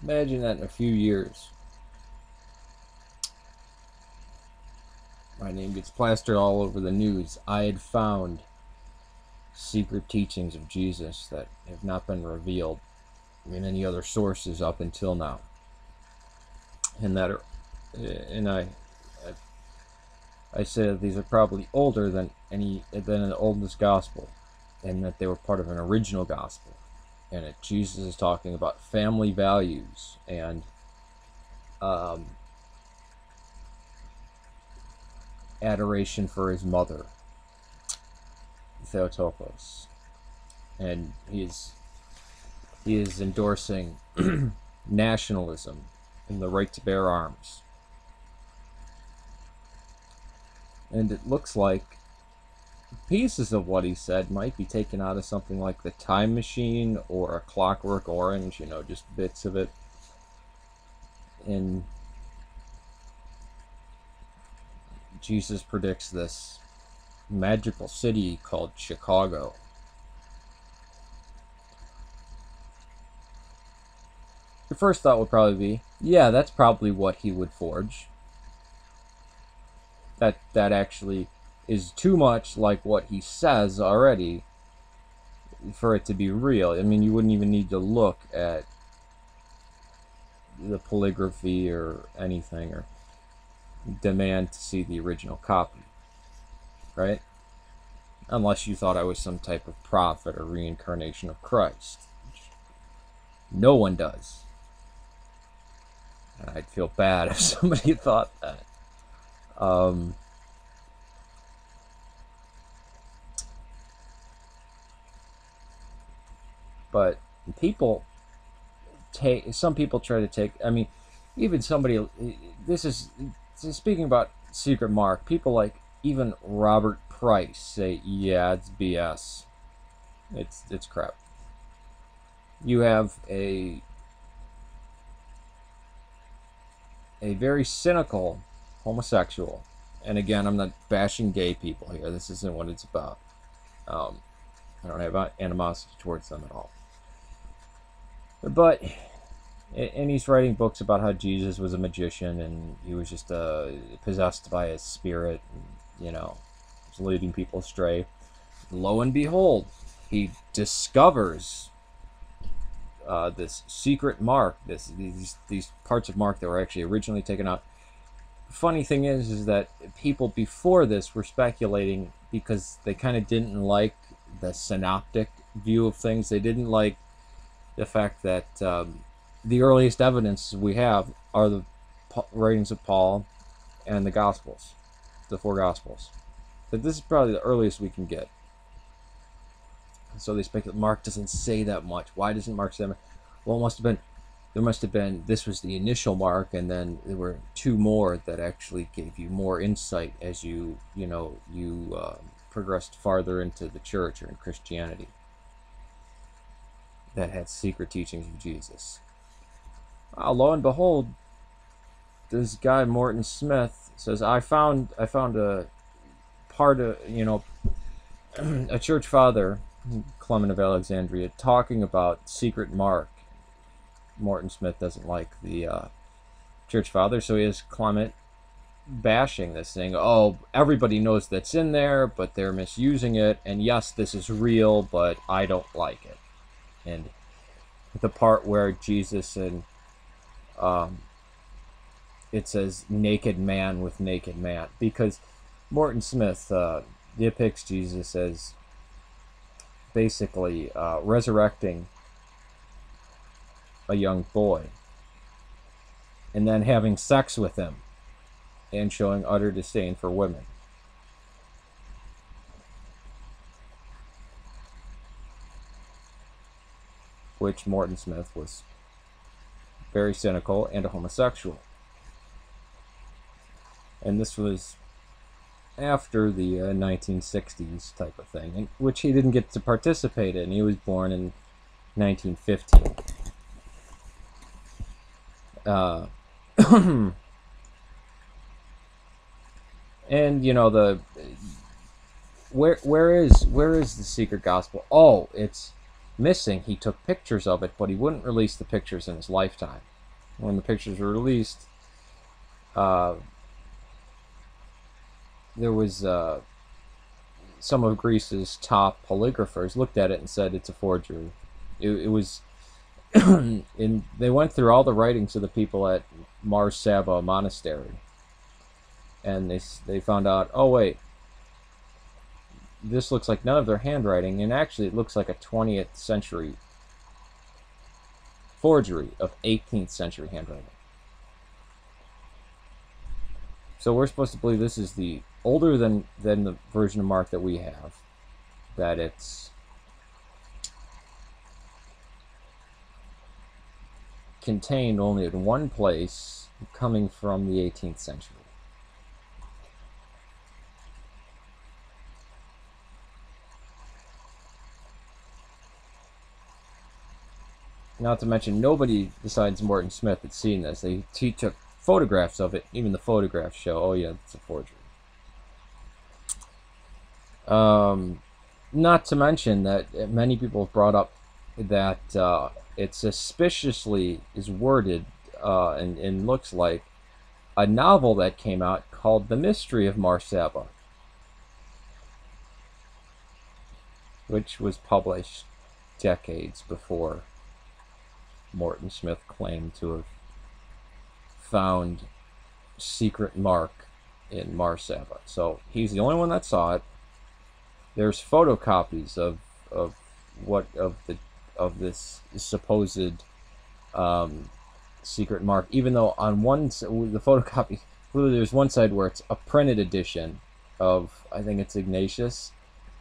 Imagine that in a few years. My name gets plastered all over the news. I had found secret teachings of Jesus that have not been revealed in any other sources up until now. And that are, and I say that these are probably older than the oldest gospel, and that they were part of an original gospel, and that Jesus is talking about family values and adoration for his mother, Theotokos, and he is endorsing nationalism and the right to bear arms. And it looks like pieces of what he said might be taken out of something like The Time Machine or A Clockwork Orange, you know, just bits of it. And Jesus predicts this magical city called Chicago. Your first thought would probably be, yeah, that's probably what he would forge. That actually is too much like what he says already for it to be real. I mean, you wouldn't even need to look at the polygraphy or anything or demand to see the original copy, right? Unless you thought I was some type of prophet or reincarnation of Christ. No one does. And I'd feel bad if somebody thought that. But some people try to take, I mean, even somebody, this is speaking about secret mark, people like even Robert Price say, yeah, it's BS. It's crap. You have a very cynical homosexual, and again, I'm not bashing gay people here. This isn't what it's about. I don't have animosity towards them at all. But, and he's writing books about how Jesus was a magician and he was just possessed by his spirit, and, you know, was leading people astray. Lo and behold, he discovers this secret mark, these parts of mark that were actually originally taken out. Funny thing is that people before this were speculating because they kind of didn't like the synoptic view of things. They didn't like the fact that the earliest evidence we have are the writings of Paul and the Gospels, the 4 Gospels. But this is probably the earliest we can get. So they speculate Mark doesn't say that much. Why doesn't Mark say that much? Well, there must have been, this was the initial mark, and then there were 2 more that actually gave you more insight as you progressed farther into the church or in Christianity, that had secret teachings of Jesus. Lo and behold, this guy Morton Smith says, I found a part of, a church father, Clement of Alexandria, talking about secret mark. Morton Smith doesn't like the church father, so he has Clement bashing this thing. Oh, everybody knows that's in there, but they're misusing it, and yes, this is real, but I don't like it. And the part where Jesus and it says naked man with naked man, because Morton Smith depicts Jesus as basically resurrecting a young boy and then having sex with him and showing utter disdain for women. Which Morton Smith was very cynical and a homosexual. And this was after the 1960s type of thing, in which he didn't get to participate in. He was born in 1915. And where is the secret gospel? Oh, it's missing. He took pictures of it, but he wouldn't release the pictures in his lifetime. when the pictures were released, uh, there was some of Greece's top polygraphers looked at it and said it's a forgery. It was, they went through all the writings of the people at Mars Saba Monastery, and they found out, oh wait, this looks like none of their handwriting, and actually it looks like a 20th century forgery of 18th century handwriting. So we're supposed to believe this is the older than the version of Mark that we have, that it's contained only in one place, coming from the 18th century. Not to mention, nobody besides Morton Smith had seen this. He took photographs of it. Even the photographs show, oh yeah, it's a forgery. Not to mention that many people have brought up that it suspiciously is worded and looks like a novel that came out called The Mystery of Mars Saba, which was published decades before Morton Smith claimed to have found secret Mark in Mars Saba. So he's the only one that saw it. There's photocopies of this supposed secret Mark, even though on the photocopy, there's one side where it's a printed edition of, I think it's Ignatius,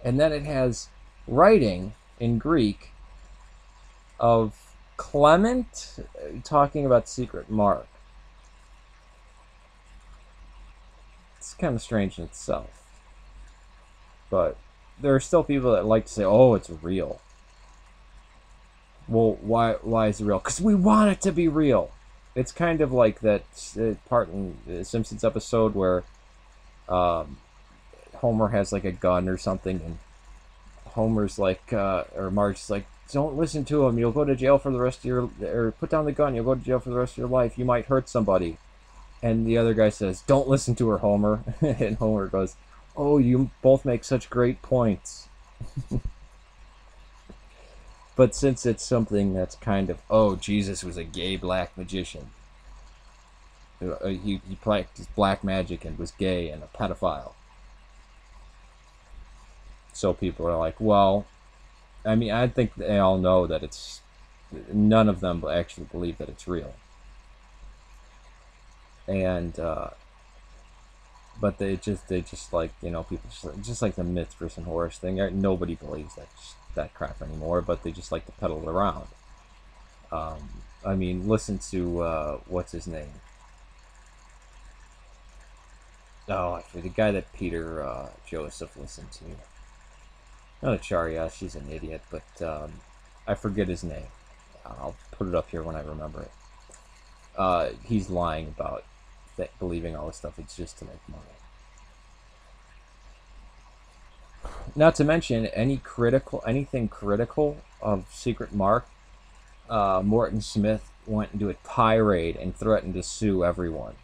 and then it has writing in Greek of Clement talking about secret Mark. It's kind of strange in itself, but there are still people that like to say, oh, it's real. Well, why is it real? Because we want it to be real. It's kind of like that part in the Simpsons episode where Homer has like a gun or something, and Homer's like, or Marge's like, don't listen to him. You'll go to jail for the rest of your, or put down the gun. You'll go to jail for the rest of your life. You might hurt somebody. And the other guy says, don't listen to her, Homer. And Homer goes, oh, you both make such great points. But since it's something that's kind of, oh, Jesus was a gay black magician. He practiced black magic and was gay and a pedophile. So people are like, well, I mean, I think they all know that it's, none of them actually believe that it's real. And, but they just like, you know, people just like the myth versus horse thing. Nobody believes that crap anymore, but they just like to peddle it around. I mean, listen to, what's his name? Oh, actually, the guy that Peter Joseph listened to. Not Acharya, she's an idiot, but I forget his name. I'll put it up here when I remember it. He's lying about believing all this stuff. It's just to make money. Not to mention anything critical of Secret Mark. Morton Smith went into a tirade and threatened to sue everyone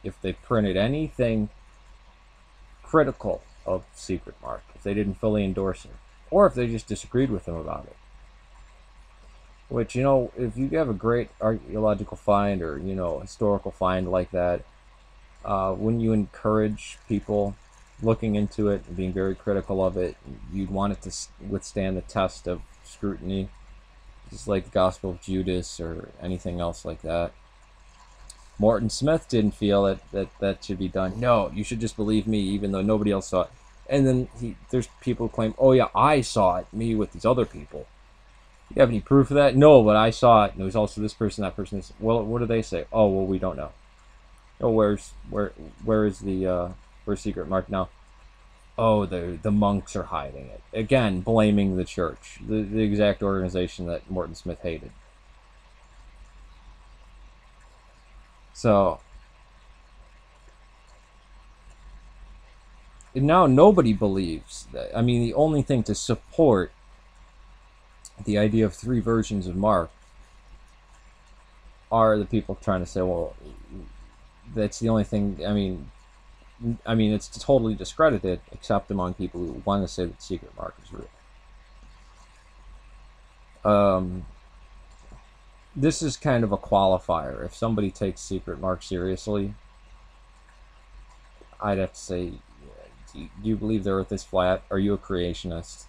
if they printed anything critical of Secret Mark, if they didn't fully endorse it, or if they just disagreed with him about it. Which, you know, if you have a great archaeological find or, you know, historical find like that, wouldn't you encourage people looking into it and being very critical of it? You'd want it to withstand the test of scrutiny, just like the Gospel of Judas or anything else like that. Morton Smith didn't feel that should be done. No, you should just believe me, even though nobody else saw it. And then there's people who claim, oh yeah, I saw it, me with these other people. You have any proof of that? No, but I saw it. And there was also this person, that person. Well, what do they say? Oh, well, we don't know. Oh, where's Secret Mark now? Oh, the monks are hiding it. Again, blaming the church, the exact organization that Morton Smith hated. So now nobody believes that. I mean, the only thing to support the idea of three versions of Mark are the people trying to say, well, that's the only thing. I mean, it's totally discredited, except among people who want to say that secret mark is real. This is kind of a qualifier. If somebody takes secret mark seriously, I'd have to say, do you believe the Earth is flat? Are you a creationist?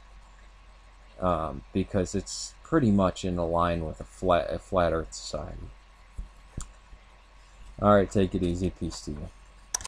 Because it's pretty much in line with a flat Earth society. All right, take it easy. Peace to you.